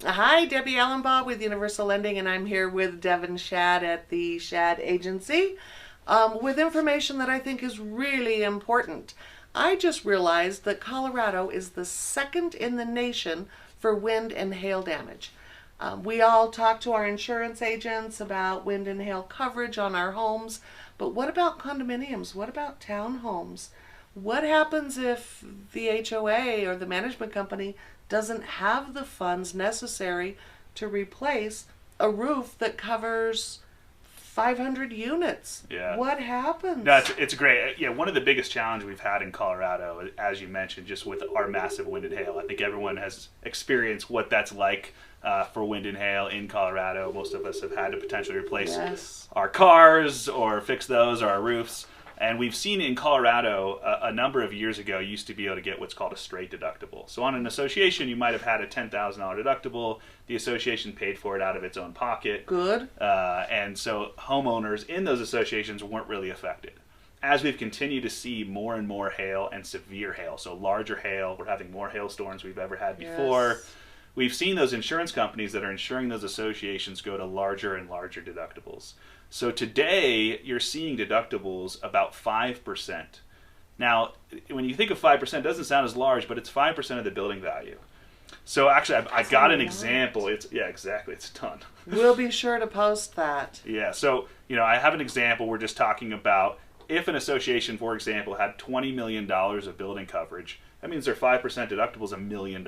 Hi, Debbie Allenbaugh with Universal Lending, and I'm here with Devon Schad at the Schad Agency with information that I think is really important. I just realized that Colorado is the second in the nation for wind and hail damage. We all talk to our insurance agents about wind and hail coverage on our homes, but what about condominiums? What about townhomes? What happens if the HOA or the management company doesn't have the funds necessary to replace a roof that covers 500 units? Yeah. What happens? No, it's great. Yeah, one of the biggest challenges we've had in Colorado, as you mentioned, just with our massive wind and hail. I think everyone has experienced what that's like for wind and hail in Colorado. Most of us have had to potentially replace our cars or fix those or our roofs. And we've seen in Colorado a number of years ago, you used to be able to get what's called a straight deductible. So on an association, you might have had a $10,000 deductible. The association paid for it out of its own pocket. Good. And so homeowners in those associations weren't really affected. As we've continued to see more and more hail and severe hail, so larger hail, we're having more hailstorms we've ever had before. Yes. We've seen those insurance companies that are insuring those associations go to larger and larger deductibles. So today, you're seeing deductibles about 5%. Now, when you think of 5%, it doesn't sound as large, but it's 5% of the building value. So actually, I got an example. Yeah, exactly. It's a ton. We'll be sure to post that. Yeah, so, I have an example. We're just talking about if an association, for example, had $20 million of building coverage, that means their 5% deductible is $1 million.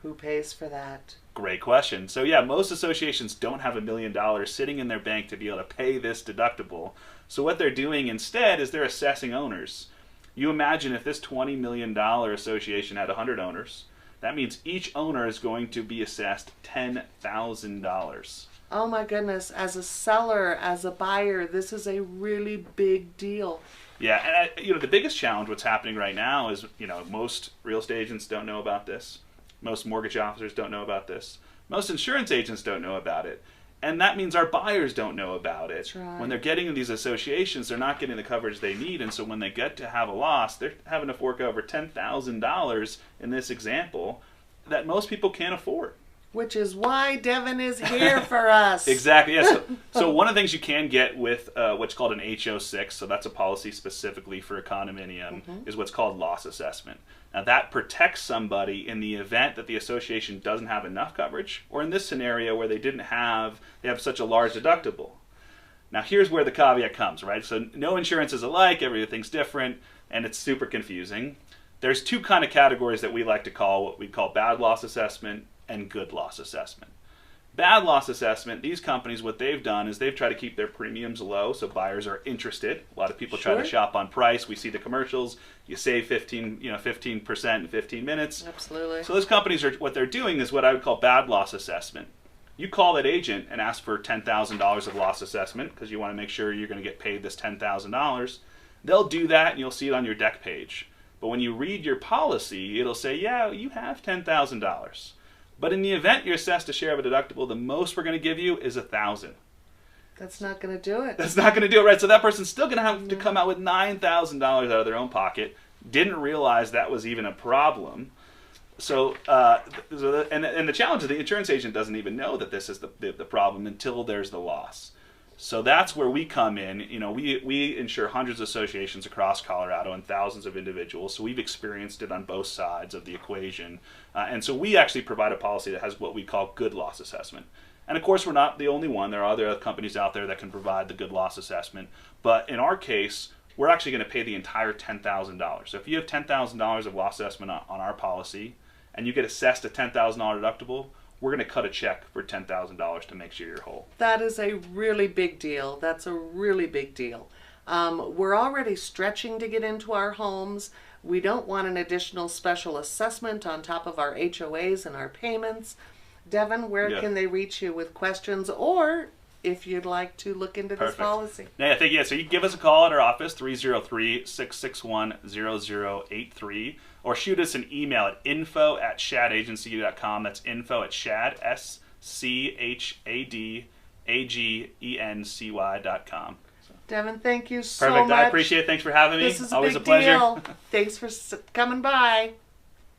Who pays for that? Great question. So yeah, most associations don't have $1 million sitting in their bank to be able to pay this deductible. So what they're doing instead is they're assessing owners. You imagine if this $20 million association had 100 owners, that means each owner is going to be assessed $10,000. Oh my goodness, as a seller, as a buyer, this is a really big deal. Yeah, and the biggest challenge what's happening right now is, most real estate agents don't know about this. Most mortgage officers don't know about this. Most insurance agents don't know about it. And that means our buyers don't know about it. That's right. When they're getting these associations, they're not getting the coverage they need. And so when they get to have a loss, they're having to fork over $10,000 in this example that most people can't afford. Which is why Devon is here for us. Exactly. Yeah. So one of the things you can get with what's called an HO6, so that's a policy specifically for a condominium, is what's called loss assessment. Now that protects somebody in the event that the association doesn't have enough coverage, or in this scenario where they have such a large deductible. Now here's where the caveat comes, right? So no insurance is alike, everything's different, and it's super confusing. There's two kind of categories that we like to call what we call bad loss assessment and good loss assessment. Bad loss assessment, these companies, what they've done is they've tried to keep their premiums low so buyers are interested. A lot of people try to shop on price. We see the commercials. You save 15% in 15 minutes. Absolutely. So those companies what they're doing is what I would call bad loss assessment. You call that agent and ask for $10,000 of loss assessment because you want to make sure you're going to get paid this $10,000. They'll do that and you'll see it on your deck page. But when you read your policy, it'll say, yeah, you have $10,000. But in the event you're assessed a share of a deductible, the most we're going to give you is $1,000. That's not going to do it. That's not going to do it, right? So that person's still going to have to come out with $9,000 out of their own pocket. Didn't realize that was even a problem. So, and the challenge is the insurance agent doesn't even know that this is the problem until there's the loss. So that's where we come in. We insure hundreds of associations across Colorado and thousands of individuals. So we've experienced it on both sides of the equation. And so we actually provide a policy that has what we call good loss assessment. And of course, we're not the only one. There are other companies out there that can provide the good loss assessment. But in our case, we're actually going to pay the entire $10,000. So if you have $10,000 of loss assessment on our policy and you get assessed a $10,000 deductible, we're going to cut a check for $10,000 to make sure you're whole. That is a really big deal. That's a really big deal. We're already stretching to get into our homes. We don't want an additional special assessment on top of our HOAs and our payments. Devon, where can they reach you with questions or if you'd like to look into this policy? Yeah, so you can give us a call at our office, 303-661-0083, or shoot us an email at info@schadagency.com. That's info@schad, SCHADAGENCY.com. Devon, thank you so much. Perfect. I appreciate it. Thanks for having me. This is always big a pleasure. Deal. Thanks for coming by.